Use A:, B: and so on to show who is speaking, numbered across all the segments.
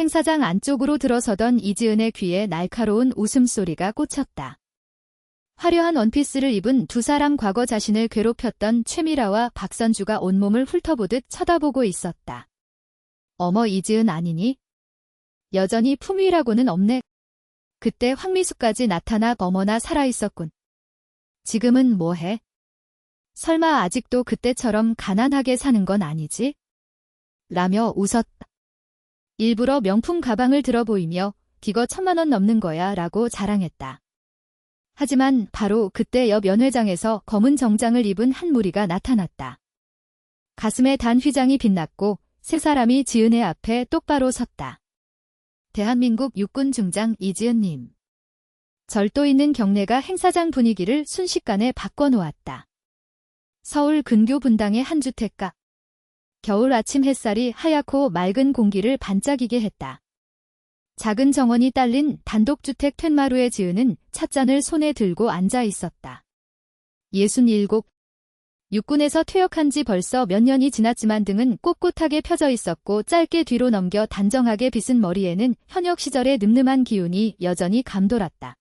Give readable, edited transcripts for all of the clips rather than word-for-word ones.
A: 행사장 안쪽으로 들어서던 이지은의 귀에 날카로운 웃음소리가 꽂혔다. 화려한 원피스를 입은 두 사람 과거 자신을 괴롭혔던 최미라와 박선주가 온몸을 훑어보듯 쳐다보고 있었다. 어머 이지은 아니니? 여전히 품위라고는 없네. 그때 황미숙까지 나타나 어머나 살아있었군. 지금은 뭐해? 설마 아직도 그때처럼 가난하게 사는 건 아니지? 라며 웃었다. 일부러 명품 가방을 들어 보이며 이거 1000만 원 넘는 거야 라고 자랑했다. 하지만 바로 그때 옆 연회장에서 검은 정장을 입은 한 무리가 나타났다. 가슴에 단 휘장이 빛났고 세 사람이 지은의 앞에 똑바로 섰다. 대한민국 육군 중장 이지은님. 절도 있는 경례가 행사장 분위기를 순식간에 바꿔놓았다. 서울 근교 분당의 한 주택가. 겨울 아침 햇살이 하얗고 맑은 공기를 반짝이게 했다. 작은 정원이 딸린 단독주택 툇마루에 지은은 찻잔을 손에 들고 앉아 있었다. 67. 육군에서 퇴역한 지 벌써 몇 년이 지났지만 등은 꼿꼿하게 펴져 있었고 짧게 뒤로 넘겨 단정하게 빗은 머리에는 현역 시절의 늠름한 기운이 여전히 감돌았다.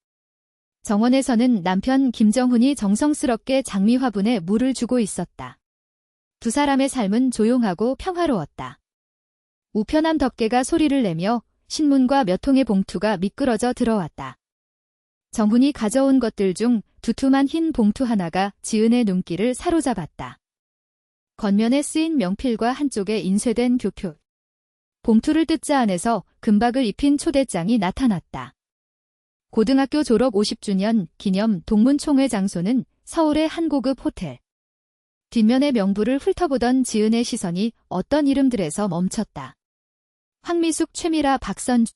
A: 정원에서는 남편 김정훈이 정성스럽게 장미 화분에 물을 주고 있었다. 두 사람의 삶은 조용하고 평화로웠다. 우편함 덮개가 소리를 내며 신문과 몇 통의 봉투가 미끄러져 들어왔다. 정훈이 가져온 것들 중 두툼한 흰 봉투 하나가 지은의 눈길을 사로잡았다. 겉면에 쓰인 명필과 한쪽에 인쇄된 교표. 봉투를 뜯자 안에서 금박을 입힌 초대장이 나타났다. 고등학교 졸업 50주년 기념 동문총회 장소는 서울의 한 고급 호텔. 뒷면의 명부를 훑어보던 지은의 시선이 어떤 이름들에서 멈췄다. 황미숙, 최미라, 박선주.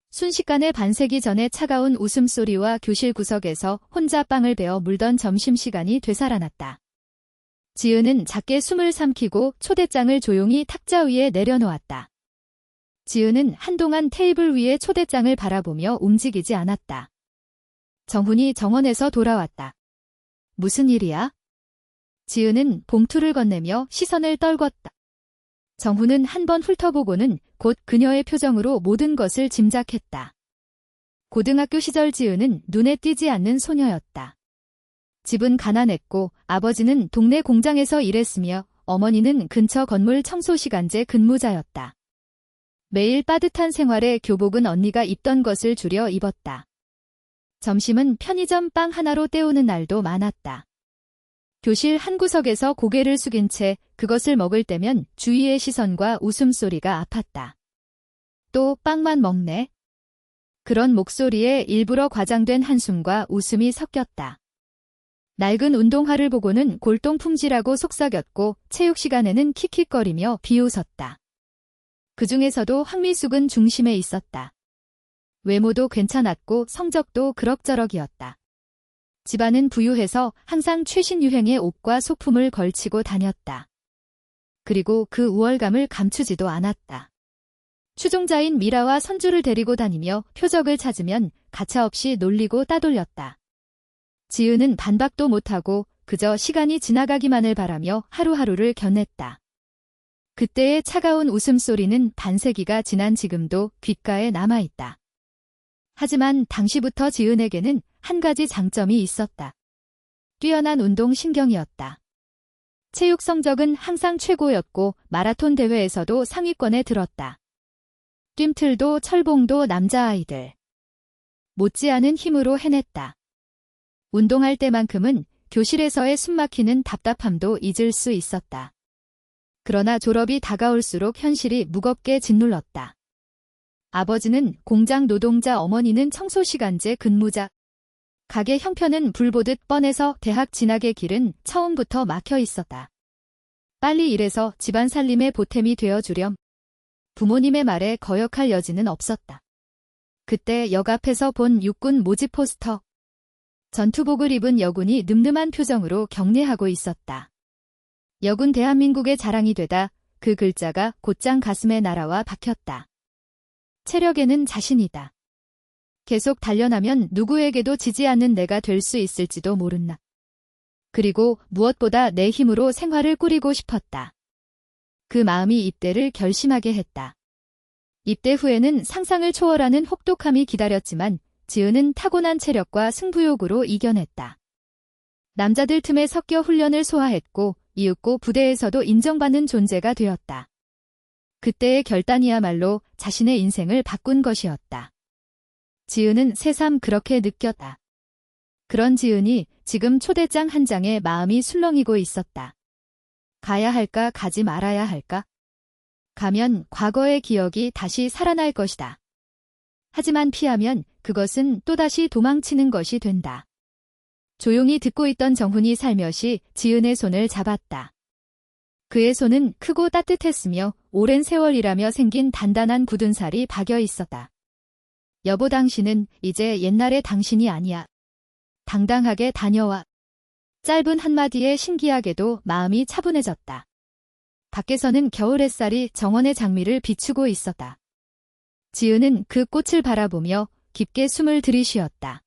A: 순식간에 반세기 전의 차가운 웃음소리와 교실 구석에서 혼자 빵을 베어 물던 점심시간이 되살아났다. 지은은 작게 숨을 삼키고 초대장을 조용히 탁자 위에 내려놓았다. 지은은 한동안 테이블 위에 초대장을 바라보며 움직이지 않았다. 정훈이 정원에서 돌아왔다. 무슨 일이야? 지은은 봉투를 건네며 시선을 떨궜다. 정훈은 한번 훑어보고는 곧 그녀의 표정으로 모든 것을 짐작했다. 고등학교 시절 지은은 눈에 띄지 않는 소녀였다. 집은 가난했고 아버지는 동네 공장에서 일했으며 어머니는 근처 건물 청소시간제 근무자였다. 매일 빠듯한 생활에 교복은 언니가 입던 것을 줄여 입었다. 점심은 편의점 빵 하나로 때우는 날도 많았다. 교실 한 구석에서 고개를 숙인 채 그것을 먹을 때면 주위의 시선과 웃음소리가 아팠다. 또 빵만 먹네? 그런 목소리에 일부러 과장된 한숨과 웃음이 섞였다. 낡은 운동화를 보고는 골동품질하고 속삭였고 체육 시간에는 킥킥거리며 비웃었다. 그 중에서도 황미숙은 중심에 있었다. 외모도 괜찮았고 성적도 그럭저럭이었다. 집안은 부유해서 항상 최신 유행의 옷과 소품을 걸치고 다녔다. 그리고 그 우월감을 감추지도 않았다. 추종자인 미라와 선주를 데리고 다니며 표적을 찾으면 가차없이 놀리고 따돌렸다. 지은은 반박도 못하고 그저 시간이 지나가기만을 바라며 하루하루를 견냈다. 그때의 차가운 웃음소리는 반세기가 지난 지금도 귓가에 남아있다. 하지만 당시부터 지은에게는 한 가지 장점이 있었다. 뛰어난 운동 신경이었다. 체육 성적은 항상 최고였고 마라톤 대회에서도 상위권에 들었다. 뜀틀도 철봉도 남자아이들. 못지않은 힘으로 해냈다. 운동할 때만큼은 교실에서의 숨막히는 답답함도 잊을 수 있었다. 그러나 졸업이 다가올수록 현실이 무겁게 짓눌렀다. 아버지는 공장 노동자, 어머니는 청소시간제 근무자. 가게 형편은 불보듯 뻔해서 대학 진학의 길은 처음부터 막혀 있었다. 빨리 일해서 집안 살림의 보탬이 되어주렴. 부모님의 말에 거역할 여지는 없었다. 그때 역 앞에서 본 육군 모집 포스터. 전투복을 입은 여군이 늠름한 표정으로 경례하고 있었다. 여군 대한민국의 자랑이 되다 그 글자가 곧장 가슴에 날아와 박혔다. 체력에는 자신이다. 계속 단련하면 누구에게도 지지 않는 내가 될 수 있을지도 모른다. 그리고 무엇보다 내 힘으로 생활을 꾸리고 싶었다. 그 마음이 입대를 결심하게 했다. 입대 후에는 상상을 초월하는 혹독함이 기다렸지만 지은은 타고난 체력과 승부욕으로 이겨냈다. 남자들 틈에 섞여 훈련을 소화했고 이윽고 부대에서도 인정받는 존재가 되었다. 그때의 결단이야말로 자신의 인생을 바꾼 것이었다. 지은은 새삼 그렇게 느꼈다. 그런 지은이 지금 초대장 한 장에 마음이 술렁이고 있었다. 가야 할까, 가지 말아야 할까? 가면 과거의 기억이 다시 살아날 것이다. 하지만 피하면 그것은 또다시 도망치는 것이 된다. 조용히 듣고 있던 정훈이 살며시 지은의 손을 잡았다. 그의 손은 크고 따뜻했으며 오랜 세월이라며 생긴 단단한 굳은 살이 박여 있었다. 여보, 당신은 이제 옛날의 당신이 아니야. 당당하게 다녀와. 짧은 한마디에 신기하게도 마음이 차분해졌다. 밖에서는 겨울 햇살이 정원의 장미를 비추고 있었다. 지은은 그 꽃을 바라보며 깊게 숨을 들이쉬었다.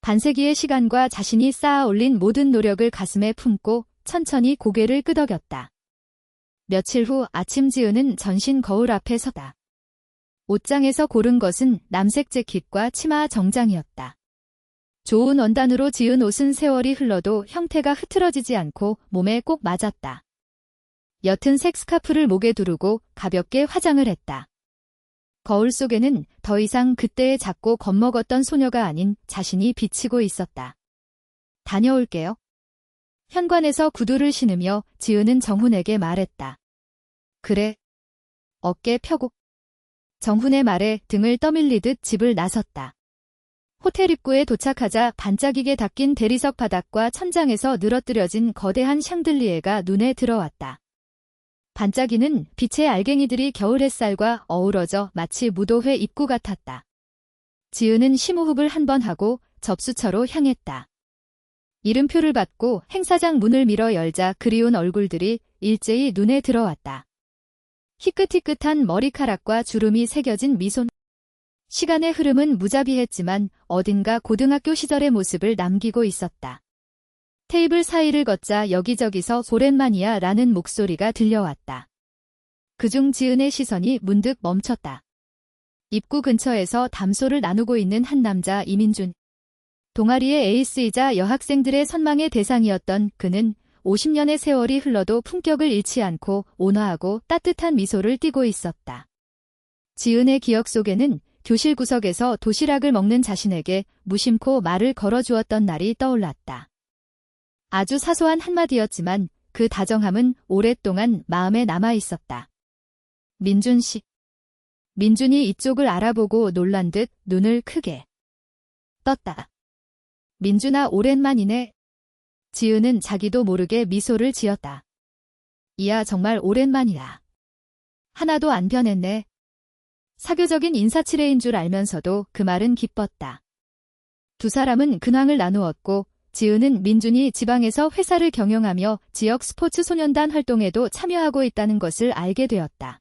A: 반세기의 시간과 자신이 쌓아 올린 모든 노력을 가슴에 품고 천천히 고개를 끄덕였다. 며칠 후 아침 지은은 전신 거울 앞에 서다. 옷장에서 고른 것은 남색 재킷과 치마 정장이었다. 좋은 원단으로 지은 옷은 세월이 흘러도 형태가 흐트러지지 않고 몸에 꼭 맞았다. 옅은 색 스카프를 목에 두르고 가볍게 화장을 했다. 거울 속에는 더 이상 그때의 작고 겁먹었던 소녀가 아닌 자신이 비치고 있었다. 다녀올게요. 현관에서 구두를 신으며 지은은 정훈에게 말했다. 그래. 어깨 펴고. 정훈의 말에 등을 떠밀리듯 집을 나섰다. 호텔 입구에 도착하자 반짝이게 닦인 대리석 바닥과 천장에서 늘어뜨려진 거대한 샹들리에가 눈에 들어왔다. 반짝이는 빛의 알갱이들이 겨울 햇살과 어우러져 마치 무도회 입구 같았다. 지은은 심호흡을 한 번 하고 접수처로 향했다. 이름표를 받고 행사장 문을 밀어 열자 그리운 얼굴들이 일제히 눈에 들어왔다. 희끗희끗한 머리카락과 주름이 새겨진 미소. 시간의 흐름은 무자비했지만 어딘가 고등학교 시절의 모습을 남기고 있었다. 테이블 사이를 걷자 여기저기서 오랜만이야 라는 목소리가 들려왔다. 그중 지은의 시선이 문득 멈췄다. 입구 근처에서 담소를 나누고 있는 한 남자 이민준. 동아리의 에이스이자 여학생들의 선망의 대상이었던 그는 50년의 세월이 흘러도 품격을 잃지 않고 온화하고 따뜻한 미소를 띠고 있었다. 지은의 기억 속에는 교실 구석에서 도시락을 먹는 자신에게 무심코 말을 걸어주었던 날이 떠올랐다. 아주 사소한 한마디였지만 그 다정함은 오랫동안 마음에 남아 있었다. 민준 씨. 민준이 이쪽을 알아보고 놀란 듯 눈을 크게 떴다. 민준아, 오랜만이네. 지은은 자기도 모르게 미소를 지었다. 이야, 정말 오랜만이야. 하나도 안 변했네. 사교적인 인사치레인 줄 알면서도 그 말은 기뻤다. 두 사람은 근황을 나누었고 지은은 민준이 지방에서 회사를 경영하며 지역 스포츠 소년단 활동에도 참여하고 있다는 것을 알게 되었다.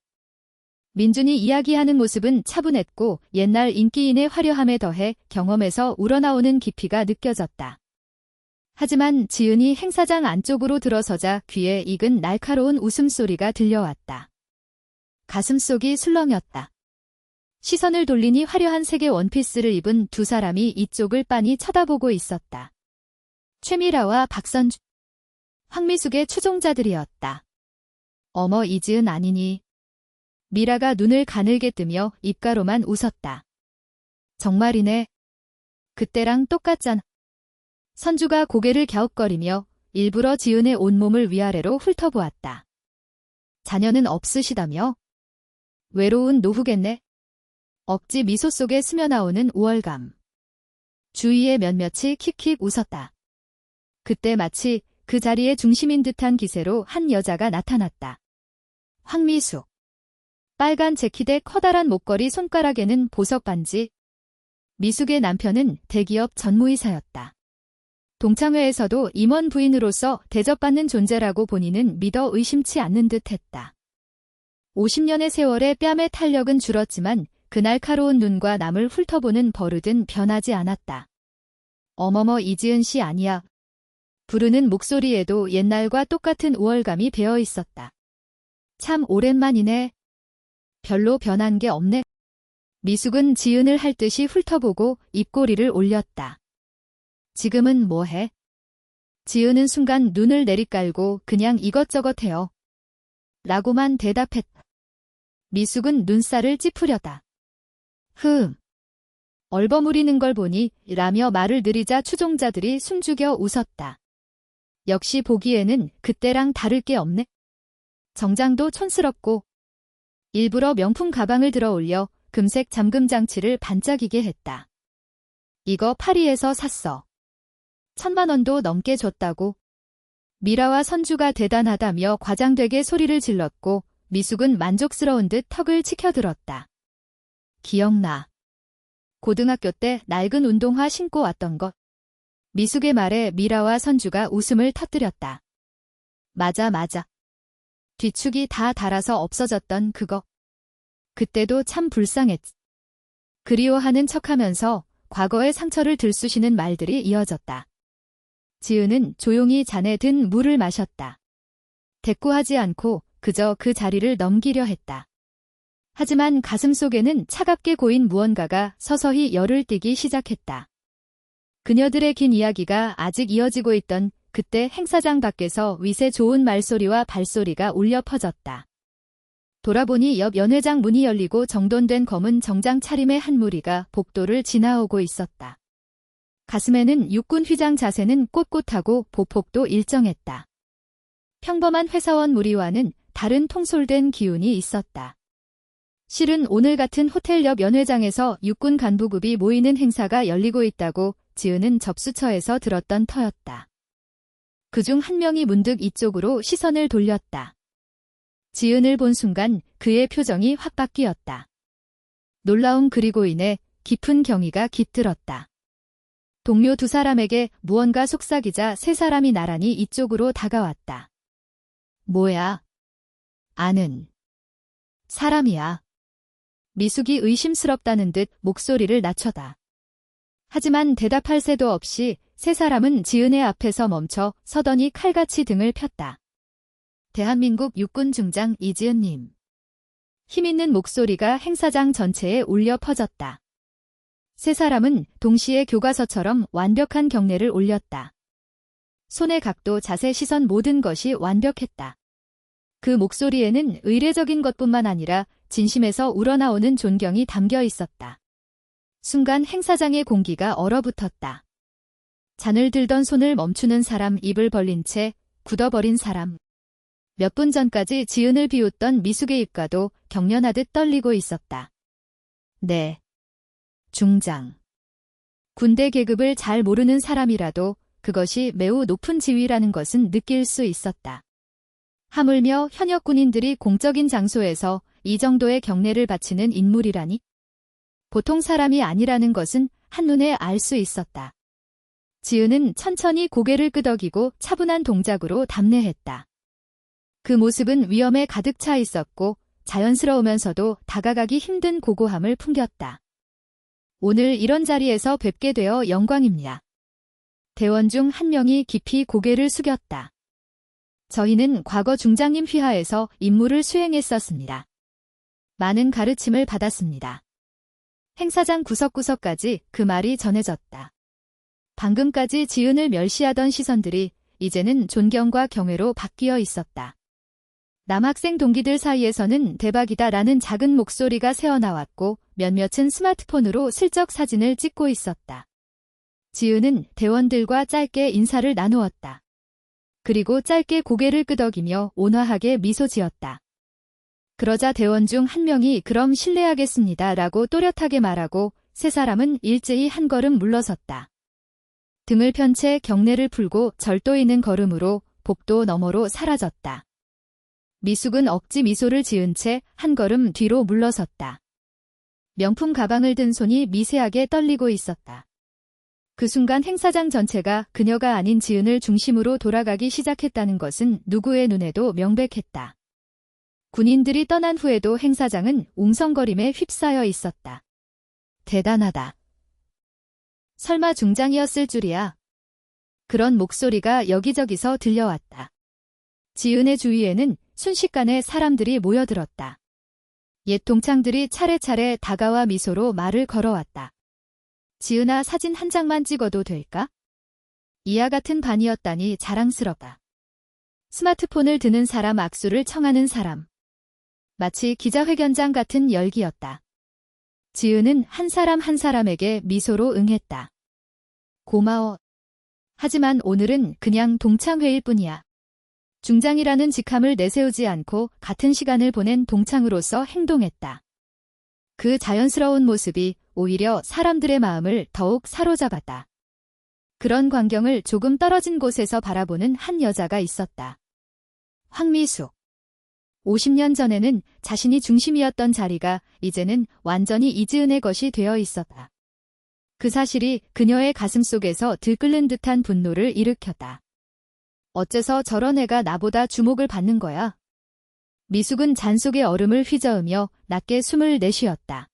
A: 민준이 이야기하는 모습은 차분했고 옛날 인기인의 화려함에 더해 경험에서 우러나오는 깊이가 느껴졌다. 하지만 지은이 행사장 안쪽으로 들어서자 귀에 익은 날카로운 웃음소리가 들려왔다. 가슴속이 술렁였다. 시선을 돌리니 화려한 색의 원피스를 입은 두 사람이 이쪽을 빤히 쳐다보고 있었다. 최미라와 박선주, 황미숙의 추종자들이었다. 어머, 이지은 아니니. 미라가 눈을 가늘게 뜨며 입가로만 웃었다. 정말이네. 그때랑 똑같잖아. 선주가 고개를 갸웃거리며 일부러 지은의 온몸을 위아래로 훑어보았다. 자녀는 없으시다며? 외로운 노후겠네. 억지 미소 속에 스며나오는 우월감. 주위의 몇몇이 킥킥 웃었다. 그때 마치 그 자리의 중심인 듯한 기세로 한 여자가 나타났다. 황미숙. 빨간 재킷에 커다란 목걸이, 손가락에는 보석 반지. 미숙의 남편은 대기업 전무이사였다. 동창회에서도 임원 부인으로서 대접받는 존재라고 본인은 믿어 의심치 않는 듯 했다. 50년의 세월에 뺨의 탄력은 줄었지만 그 날카로운 눈과 남을 훑어보는 버릇은 변하지 않았다. 어머머, 이지은 씨 아니야. 부르는 목소리에도 옛날과 똑같은 우월감이 배어 있었다. 참 오랜만이네. 별로 변한 게 없네. 미숙은 지은을 할 듯이 훑어보고 입꼬리를 올렸다. 지금은 뭐해? 지은은 순간 눈을 내리깔고 그냥 이것저것 해요. 라고만 대답했다. 미숙은 눈살을 찌푸렸다. 얼버무리는 걸 보니 라며 말을 늘이자 추종자들이 숨죽여 웃었다. 역시 보기에는 그때랑 다를 게 없네. 정장도 촌스럽고 일부러 명품 가방을 들어 올려 금색 잠금 장치를 반짝이게 했다. 이거 파리에서 샀어. 1,000만 원도 넘게 줬다고. 미라와 선주가 대단하다며 과장되게 소리를 질렀고 미숙은 만족스러운 듯 턱을 치켜들었다. 기억나. 고등학교 때 낡은 운동화 신고 왔던 것. 미숙의 말에 미라와 선주가 웃음을 터뜨렸다. 맞아. 뒤축이 다 닳아서 없어졌던 그거. 그때도 참 불쌍했지. 그리워하는 척하면서 과거의 상처를 들쑤시는 말들이 이어졌다. 지은은 조용히 잔에 든 물을 마셨다. 대꾸하지 않고 그저 그 자리를 넘기려 했다. 하지만 가슴속에는 차갑게 고인 무언가가 서서히 열을 띠기 시작했다. 그녀들의 긴 이야기가 아직 이어지고 있던 그때 행사장 밖에서 위세 좋은 말소리와 발소리가 울려 퍼졌다. 돌아보니 옆 연회장 문이 열리고 정돈된 검은 정장 차림의 한 무리가 복도를 지나오고 있었다. 가슴에는 육군 휘장 자세는 꼿꼿하고 보폭도 일정했다. 평범한 회사원 무리와는 다른 통솔된 기운이 있었다. 실은 오늘 같은 호텔 옆 연회장에서 육군 간부급이 모이는 행사가 열리고 있다고 지은은 접수처에서 들었던 터였다. 그중 한 명이 문득 이쪽으로 시선을 돌렸다. 지은을 본 순간 그의 표정이 확 바뀌었다. 놀라움 그리고 인해 깊은 경의가 깃들었다. 동료 두 사람에게 무언가 속삭이자 세 사람이 나란히 이쪽으로 다가왔다. 뭐야? 아는 사람이야. 미숙이 의심스럽다는 듯 목소리를 낮춰다. 하지만 대답할 새도 없이 세 사람은 지은의 앞에서 멈춰 서더니 칼같이 등을 폈다. 대한민국 육군 중장 이지은님. 힘있는 목소리가 행사장 전체에 울려 퍼졌다. 세 사람은 동시에 교과서처럼 완벽한 경례를 올렸다. 손의 각도, 자세, 시선 모든 것이 완벽했다. 그 목소리에는 의례적인 것뿐만 아니라 진심에서 우러나오는 존경이 담겨 있었다. 순간 행사장의 공기가 얼어붙었다. 잔을 들던 손을 멈추는 사람, 입을 벌린 채 굳어버린 사람. 몇 분 전까지 지은을 비웃던 미숙의 입가도 경련하듯 떨리고 있었다. 네. 중장. 군대 계급을 잘 모르는 사람이라도 그것이 매우 높은 지위라는 것은 느낄 수 있었다. 하물며 현역 군인들이 공적인 장소에서 이 정도의 경례를 바치는 인물이라니? 보통 사람이 아니라는 것은 한눈에 알 수 있었다. 지은은 천천히 고개를 끄덕이고 차분한 동작으로 답례했다. 그 모습은 위엄에 가득 차 있었고 자연스러우면서도 다가가기 힘든 고고함을 풍겼다. 오늘 이런 자리에서 뵙게 되어 영광입니다. 대원 중 한 명이 깊이 고개를 숙였다. 저희는 과거 중장님 휘하에서 임무를 수행했었습니다. 많은 가르침을 받았습니다. 행사장 구석구석까지 그 말이 전해졌다. 방금까지 지은을 멸시하던 시선들이 이제는 존경과 경외로 바뀌어 있었다. 남학생 동기들 사이에서는 대박이다라는 작은 목소리가 새어나왔고 몇몇은 스마트폰으로 슬쩍 사진을 찍고 있었다. 지은은 대원들과 짧게 인사를 나누었다. 그리고 짧게 고개를 끄덕이며 온화하게 미소 지었다. 그러자 대원 중 한 명이 그럼 실례하겠습니다 라고 또렷하게 말하고 세 사람은 일제히 한 걸음 물러섰다. 등을 편 채 경례를 풀고 절도 있는 걸음으로 복도 너머로 사라졌다. 미숙은 억지 미소를 지은 채 한 걸음 뒤로 물러섰다. 명품 가방을 든 손이 미세하게 떨리고 있었다. 그 순간 행사장 전체가 그녀가 아닌 지은을 중심으로 돌아가기 시작했다는 것은 누구의 눈에도 명백했다. 군인들이 떠난 후에도 행사장은 웅성거림에 휩싸여 있었다. 대단하다. 설마 중장이었을 줄이야. 그런 목소리가 여기저기서 들려왔다. 지은의 주위에는 순식간에 사람들이 모여들었다. 옛 동창들이 차례차례 다가와 미소로 말을 걸어왔다. 지은아, 사진 한 장만 찍어도 될까? 이와 같은 반이었다니 자랑스럽다. 스마트폰을 드는 사람, 악수를 청하는 사람. 마치 기자회견장 같은 열기였다. 지은은 한 사람 한 사람에게 미소로 응했다. 고마워. 하지만 오늘은 그냥 동창회일 뿐이야. 중장이라는 직함을 내세우지 않고 같은 시간을 보낸 동창으로서 행동했다. 그 자연스러운 모습이 오히려 사람들의 마음을 더욱 사로잡았다. 그런 광경을 조금 떨어진 곳에서 바라보는 한 여자가 있었다. 황미숙. 50년 전에는 자신이 중심이었던 자리가 이제는 완전히 이지은의 것이 되어 있었다. 그 사실이 그녀의 가슴속에서 들끓는 듯한 분노를 일으켰다. 어째서 저런 애가 나보다 주목을 받는 거야? 미숙은 잔속의 얼음을 휘저으며 낮게 숨을 내쉬었다.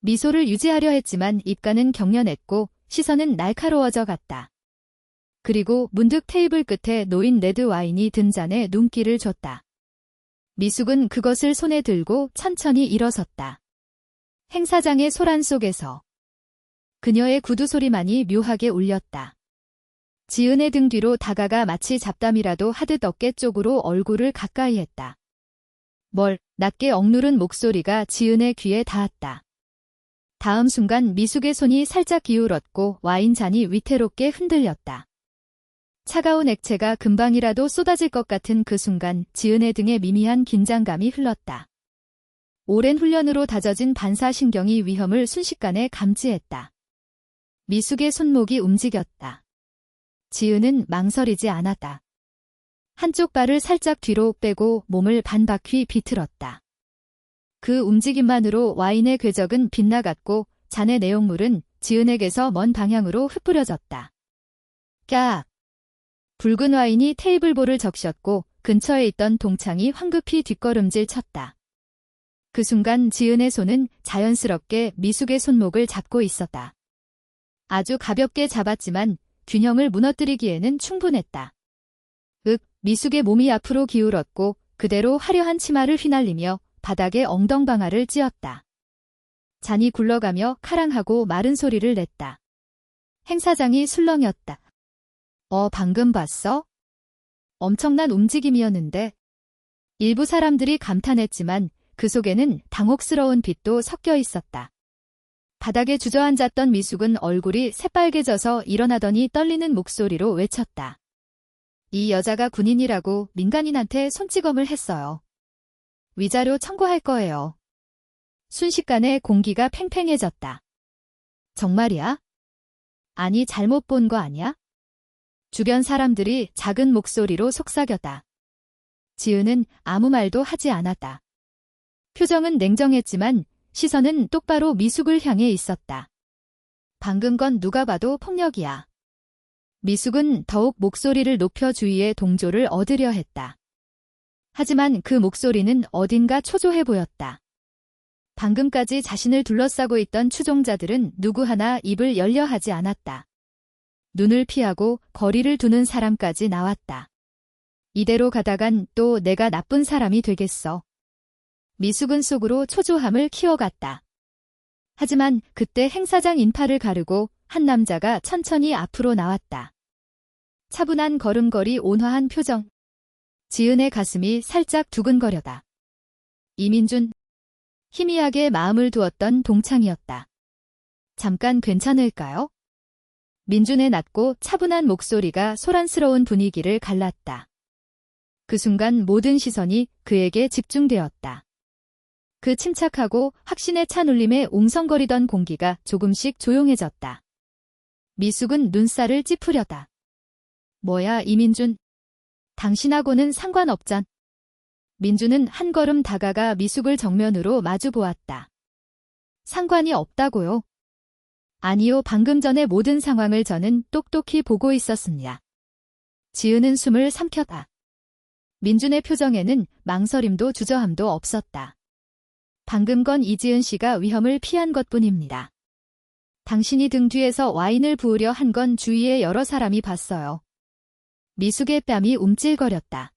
A: 미소를 유지하려 했지만 입가는 경련했고 시선은 날카로워져 갔다. 그리고 문득 테이블 끝에 놓인 레드 와인이 든 잔에 눈길을 줬다. 미숙은 그것을 손에 들고 천천히 일어섰다. 행사장의 소란 속에서 그녀의 구두 소리만이 묘하게 울렸다. 지은의 등 뒤로 다가가 마치 잡담이라도 하듯 어깨 쪽으로 얼굴을 가까이 했다. 낮게 억누른 목소리가 지은의 귀에 닿았다. 다음 순간 미숙의 손이 살짝 기울었고 와인잔이 위태롭게 흔들렸다. 차가운 액체가 금방이라도 쏟아질 것 같은 그 순간 지은의 등에 미미한 긴장감이 흘렀다. 오랜 훈련으로 다져진 반사신경이 위험을 순식간에 감지했다. 미숙의 손목이 움직였다. 지은은 망설이지 않았다. 한쪽 발을 살짝 뒤로 빼고 몸을 반바퀴 비틀었다. 그 움직임만으로 와인의 궤적은 빗나갔고 잔의 내용물은 지은에게서 먼 방향으로 흩뿌려졌다. 깍! 붉은 와인이 테이블볼을 적셨고 근처에 있던 동창이 황급히 뒷걸음질 쳤다. 그 순간 지은의 손은 자연스럽게 미숙의 손목을 잡고 있었다. 아주 가볍게 잡았지만 균형을 무너뜨리기에는 충분했다. 미숙의 몸이 앞으로 기울었고 그대로 화려한 치마를 휘날리며 바닥에 엉덩방아를 찧었다. 잔이 굴러가며 카랑하고 마른 소리를 냈다. 행사장이 술렁였다. 방금 봤어? 엄청난 움직임이었는데. 일부 사람들이 감탄했지만 그 속에는 당혹스러운 빛도 섞여 있었다. 바닥에 주저앉았던 미숙은 얼굴이 새빨개져서 일어나더니 떨리는 목소리로 외쳤다. 이 여자가 군인이라고 민간인한테 손찌검을 했어요. 위자료 청구할 거예요. 순식간에 공기가 팽팽해졌다. 정말이야? 아니, 잘못 본 거 아니야? 주변 사람들이 작은 목소리로 속삭였다. 지은은 아무 말도 하지 않았다. 표정은 냉정했지만 시선은 똑바로 미숙을 향해 있었다. 방금 건 누가 봐도 폭력이야. 미숙은 더욱 목소리를 높여 주위의 동조를 얻으려 했다. 하지만 그 목소리는 어딘가 초조해 보였다. 방금까지 자신을 둘러싸고 있던 추종자들은 누구 하나 입을 열려 하지 않았다. 눈을 피하고 거리를 두는 사람까지 나왔다. 이대로 가다간 또 내가 나쁜 사람이 되겠어. 미숙은 속으로 초조함을 키워갔다. 하지만 그때 행사장 인파를 가르고 한 남자가 천천히 앞으로 나왔다. 차분한 걸음걸이, 온화한 표정. 지은의 가슴이 살짝 두근거려다. 이민준. 희미하게 마음을 두었던 동창이었다. 잠깐 괜찮을까요? 민준의 낮고 차분한 목소리가 소란스러운 분위기를 갈랐다. 그 순간 모든 시선이 그에게 집중되었다. 그 침착하고 확신에 찬 울림에 웅성거리던 공기가 조금씩 조용해졌다. 미숙은 눈살을 찌푸려다. 뭐야, 이민준. 당신하고는 상관없잖. 민준은 한 걸음 다가가 미숙을 정면으로 마주 보았다. 상관이 없다고요? 아니요, 방금 전의 모든 상황을 저는 똑똑히 보고 있었습니다. 지은은 숨을 삼켰다. 민준의 표정에는 망설임도 주저함도 없었다. 방금 건 이지은 씨가 위험을 피한 것뿐입니다. 당신이 등 뒤에서 와인을 부으려 한 건 주위의 여러 사람이 봤어요. 미숙의 뺨이 움찔거렸다.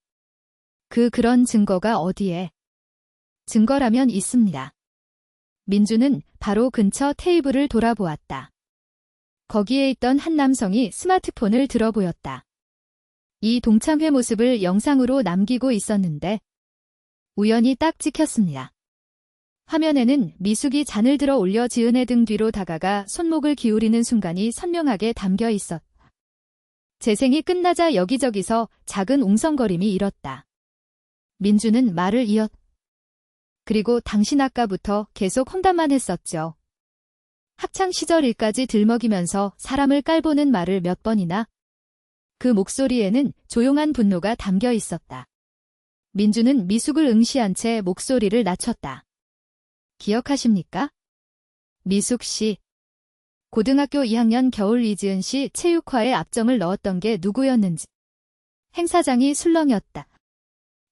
A: 그런 증거가 어디에? 증거라면 있습니다. 민주는 바로 근처 테이블을 돌아보았다. 거기에 있던 한 남성이 스마트폰을 들어 보였다. 이 동창회 모습을 영상으로 남기고 있었는데 우연히 딱 찍혔습니다. 화면에는 미숙이 잔을 들어 올려 지은의 등 뒤로 다가가 손목을 기울이는 순간이 선명하게 담겨 있었다. 재생이 끝나자 여기저기서 작은 웅성거림이 일었다. 민주는 말을 이었다. 그리고 당신 아까부터 계속 험담만 했었죠. 학창시절 일까지 들먹이면서 사람을 깔보는 말을 몇 번이나. 그 목소리에는 조용한 분노가 담겨 있었다. 민주는 미숙을 응시한 채 목소리를 낮췄다. 기억하십니까? 미숙 씨. 고등학교 2학년 겨울 이지은 씨 체육화에 압정을 넣었던 게 누구였는지. 행사장이 술렁였다.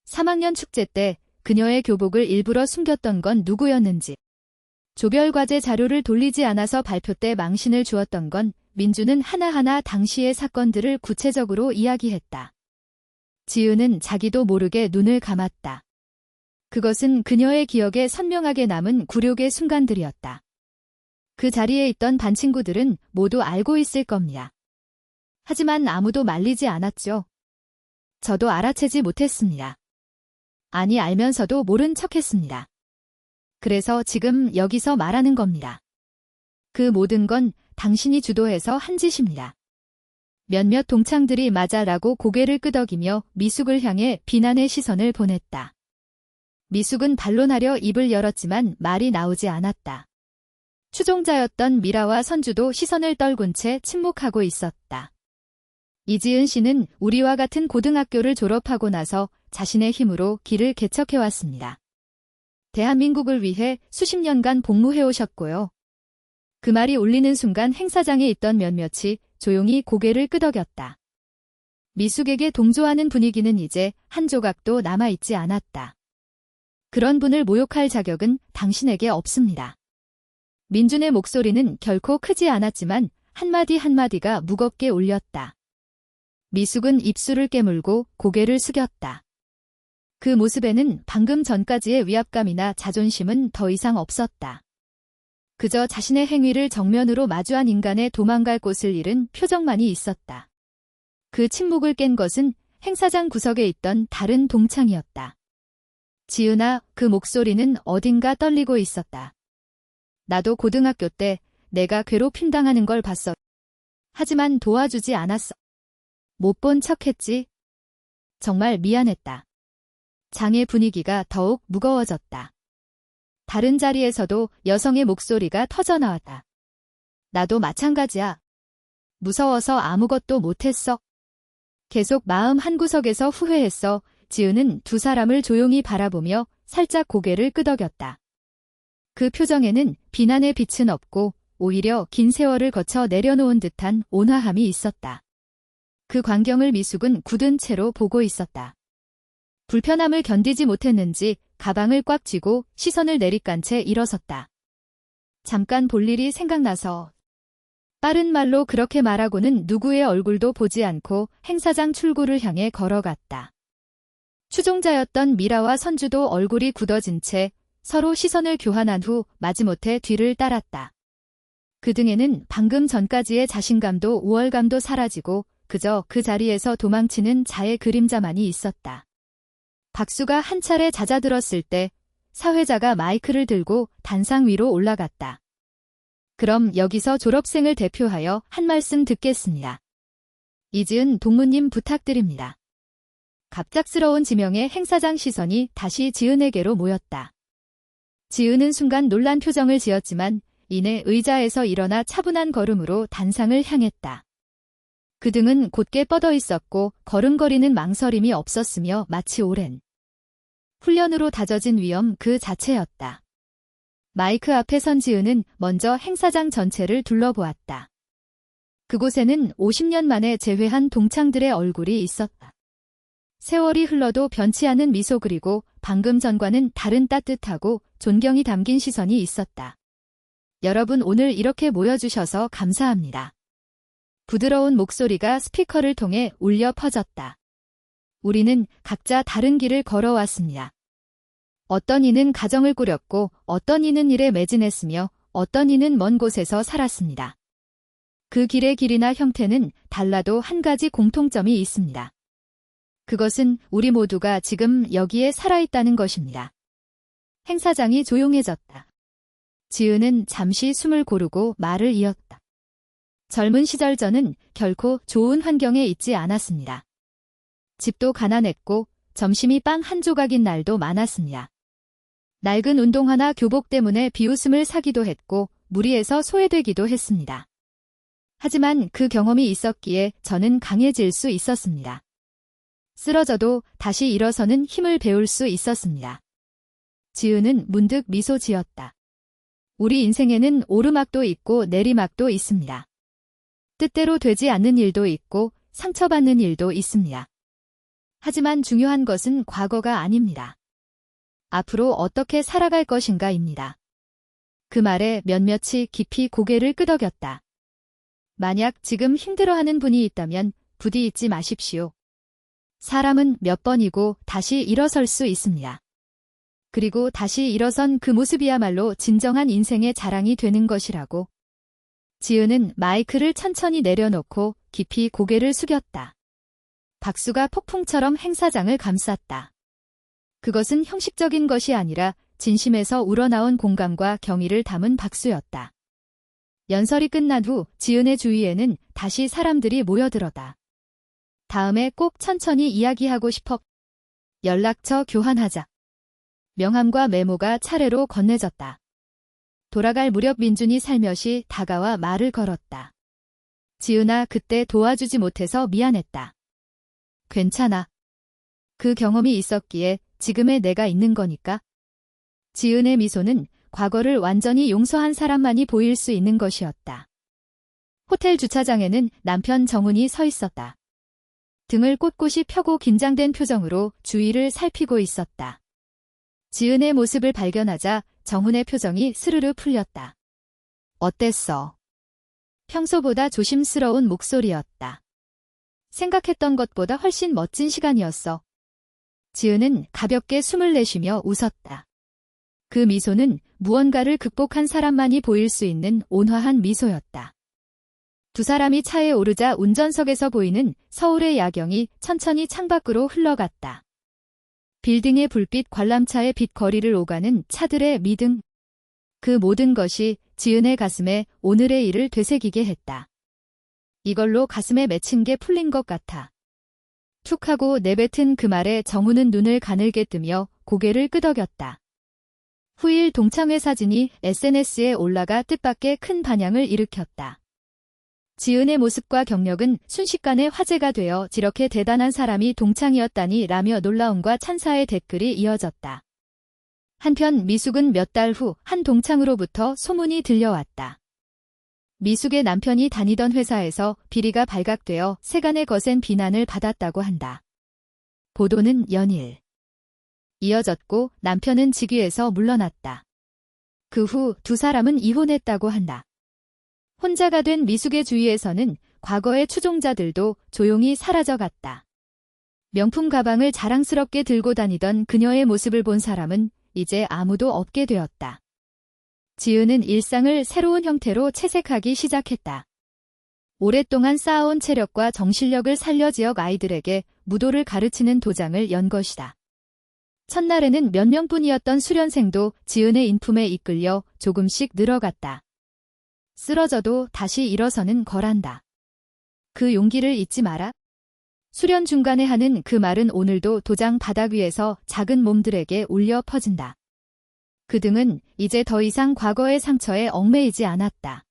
A: 3학년 축제 때 그녀의 교복을 일부러 숨겼던 건 누구였는지. 조별과제 자료를 돌리지 않아서 발표 때 망신을 주었던 건. 민주는 하나하나 당시의 사건들을 구체적으로 이야기했다. 지은은 자기도 모르게 눈을 감았다. 그것은 그녀의 기억에 선명하게 남은 굴욕의 순간들이었다. 그 자리에 있던 반 친구들은 모두 알고 있을 겁니다. 하지만 아무도 말리지 않았죠. 저도 알아채지 못했습니다. 아니 알면서도 모른 척했습니다. 그래서 지금 여기서 말하는 겁니다. 그 모든 건 당신이 주도해서 한 짓입니다. 몇몇 동창들이 맞아라고 고개를 끄덕이며 미숙을 향해 비난의 시선을 보냈다. 미숙은 반론하려 입을 열었지만 말이 나오지 않았다. 추종자였던 미라와 선주도 시선을 떨군 채 침묵하고 있었다. 이지은 씨는 우리와 같은 고등학교를 졸업하고 나서 자신의 힘으로 길을 개척해왔습니다. 대한민국을 위해 수십 년간 복무해오셨고요. 그 말이 울리는 순간 행사장에 있던 몇몇이 조용히 고개를 끄덕였다. 미숙에게 동조하는 분위기는 이제 한 조각도 남아있지 않았다. 그런 분을 모욕할 자격은 당신에게 없습니다. 민준의 목소리는 결코 크지 않았지만 한마디 한마디가 무겁게 울렸다. 미숙은 입술을 깨물고 고개를 숙였다. 그 모습에는 방금 전까지의 위압감이나 자존심은 더 이상 없었다. 그저 자신의 행위를 정면으로 마주한 인간의 도망갈 곳을 잃은 표정만이 있었다. 그 침묵을 깬 것은 행사장 구석에 있던 다른 동창이었다. 지은아, 그 목소리는 어딘가 떨리고 있었다. 나도 고등학교 때 내가 괴롭힘당하는 걸 봤어. 하지만 도와주지 않았어. 못 본 척했지. 정말 미안했다. 장의 분위기가 더욱 무거워졌다. 다른 자리에서도 여성의 목소리가 터져나왔다. 나도 마찬가지야. 무서워서 아무것도 못했어. 계속 마음 한구석에서 후회했어. 지은은 두 사람을 조용히 바라보며 살짝 고개를 끄덕였다. 그 표정에는 비난의 빛은 없고 오히려 긴 세월을 거쳐 내려놓은 듯한 온화함이 있었다. 그 광경을 미숙은 굳은 채로 보고 있었다. 불편함을 견디지 못했는지 가방을 꽉 쥐고 시선을 내리깐 채 일어섰다. 잠깐 볼 일이 생각나서. 빠른 말로 그렇게 말하고는 누구의 얼굴도 보지 않고 행사장 출구를 향해 걸어갔다. 추종자였던 미라와 선주도 얼굴이 굳어진 채 서로 시선을 교환한 후 마지못해 뒤를 따랐다. 그 등에는 방금 전까지의 자신감도 우월감도 사라지고 그저 그 자리에서 도망치는 자의 그림자만이 있었다. 박수가 한 차례 잦아들었을 때 사회자가 마이크를 들고 단상 위로 올라갔다. 그럼 여기서 졸업생을 대표하여 한 말씀 듣겠습니다. 이지은 동무님 부탁드립니다. 갑작스러운 지명에 행사장 시선이 다시 지은에게로 모였다. 지은은 순간 놀란 표정을 지었지만 이내 의자에서 일어나 차분한 걸음으로 단상을 향했다. 그 등은 곧게 뻗어 있었고 걸음걸이는 망설임이 없었으며 마치 오랜 훈련으로 다져진 위엄 그 자체였다. 마이크 앞에 선 지은은 먼저 행사장 전체를 둘러보았다. 그곳에는 50년 만에 재회한 동창들의 얼굴이 있었다. 세월이 흘러도 변치 않은 미소 그리고 방금 전과는 다른 따뜻하고 존경이 담긴 시선이 있었다. 여러분 오늘 이렇게 모여주셔서 감사합니다. 부드러운 목소리가 스피커를 통해 울려 퍼졌다. 우리는 각자 다른 길을 걸어왔습니다. 어떤 이는 가정을 꾸렸고 어떤 이는 일에 매진했으며 어떤 이는 먼 곳에서 살았습니다. 그 길의 길이나 형태는 달라도 한 가지 공통점이 있습니다. 그것은 우리 모두가 지금 여기에 살아있다는 것입니다. 행사장이 조용해졌다. 지은은 잠시 숨을 고르고 말을 이었다. 젊은 시절 저는 결코 좋은 환경에 있지 않았습니다. 집도 가난했고 점심이 빵 한 조각인 날도 많았습니다. 낡은 운동화나 교복 때문에 비웃음을 사기도 했고 무리해서 소외되기도 했습니다. 하지만 그 경험이 있었기에 저는 강해질 수 있었습니다. 쓰러져도 다시 일어서는 힘을 배울 수 있었습니다. 지은은 문득 미소 지었다. 우리 인생에는 오르막도 있고 내리막도 있습니다. 뜻대로 되지 않는 일도 있고 상처받는 일도 있습니다. 하지만 중요한 것은 과거가 아닙니다. 앞으로 어떻게 살아갈 것인가입니다. 그 말에 몇몇이 깊이 고개를 끄덕였다. 만약 지금 힘들어하는 분이 있다면 부디 잊지 마십시오. 사람은 몇 번이고 다시 일어설 수 있습니다. 그리고 다시 일어선 그 모습이야말로 진정한 인생의 자랑이 되는 것이라고. 지은은 마이크를 천천히 내려놓고 깊이 고개를 숙였다. 박수가 폭풍처럼 행사장을 감쌌다. 그것은 형식적인 것이 아니라 진심에서 우러나온 공감과 경의를 담은 박수였다. 연설이 끝난 후 지은의 주위에는 다시 사람들이 모여들었다. 다음에 꼭 천천히 이야기하고 싶어. 연락처 교환하자. 명함과 메모가 차례로 건네졌다. 돌아갈 무렵 민준이 살며시 다가와 말을 걸었다. 지은아, 그때 도와주지 못해서 미안했다. 괜찮아. 그 경험이 있었기에 지금의 내가 있는 거니까. 지은의 미소는 과거를 완전히 용서한 사람만이 보일 수 있는 것이었다. 호텔 주차장에는 남편 정훈이 서 있었다. 등을 꼿꼿이 펴고 긴장된 표정으로 주위를 살피고 있었다. 지은의 모습을 발견하자 정훈의 표정이 스르르 풀렸다. 어땠어? 평소보다 조심스러운 목소리였다. 생각했던 것보다 훨씬 멋진 시간이었어. 지은은 가볍게 숨을 내쉬며 웃었다. 그 미소는 무언가를 극복한 사람만이 보일 수 있는 온화한 미소였다. 두 사람이 차에 오르자 운전석에서 보이는 서울의 야경이 천천히 창밖으로 흘러갔다. 빌딩의 불빛, 관람차의 빛거리를 오가는 차들의 미등. 그 모든 것이 지은의 가슴에 오늘의 일을 되새기게 했다. 이걸로 가슴에 맺힌 게 풀린 것 같아. 툭 하고 내뱉은 그 말에 정훈은 눈을 가늘게 뜨며 고개를 끄덕였다. 후일 동창회 사진이 SNS에 올라가 뜻밖의 큰 반향을 일으켰다. 지은의 모습과 경력은 순식간에 화제가 되어 이렇게 대단한 사람이 동창이었다니 라며 놀라움과 찬사의 댓글이 이어졌다. 한편 미숙은 몇 달 후 한 동창으로부터 소문이 들려왔다. 미숙의 남편이 다니던 회사에서 비리가 발각되어 세간의 거센 비난을 받았다고 한다. 보도는 연일 이어졌고 남편은 직위에서 물러났다. 그 후 두 사람은 이혼했다고 한다. 혼자가 된 미숙의 주위에서는 과거의 추종자들도 조용히 사라져갔다. 명품 가방을 자랑스럽게 들고 다니던 그녀의 모습을 본 사람은 이제 아무도 없게 되었다. 지은은 일상을 새로운 형태로 채색하기 시작했다. 오랫동안 쌓아온 체력과 정신력을 살려 지역 아이들에게 무도를 가르치는 도장을 연 것이다. 첫날에는 몇 명뿐이었던 수련생도 지은의 인품에 이끌려 조금씩 늘어갔다. 쓰러져도 다시 일어서는 거란다. 그 용기를 잊지 마라. 수련 중간에 하는 그 말은 오늘도 도장 바닥 위에서 작은 몸들에게 울려 퍼진다. 그 등은 이제 더 이상 과거의 상처에 얽매이지 않았다.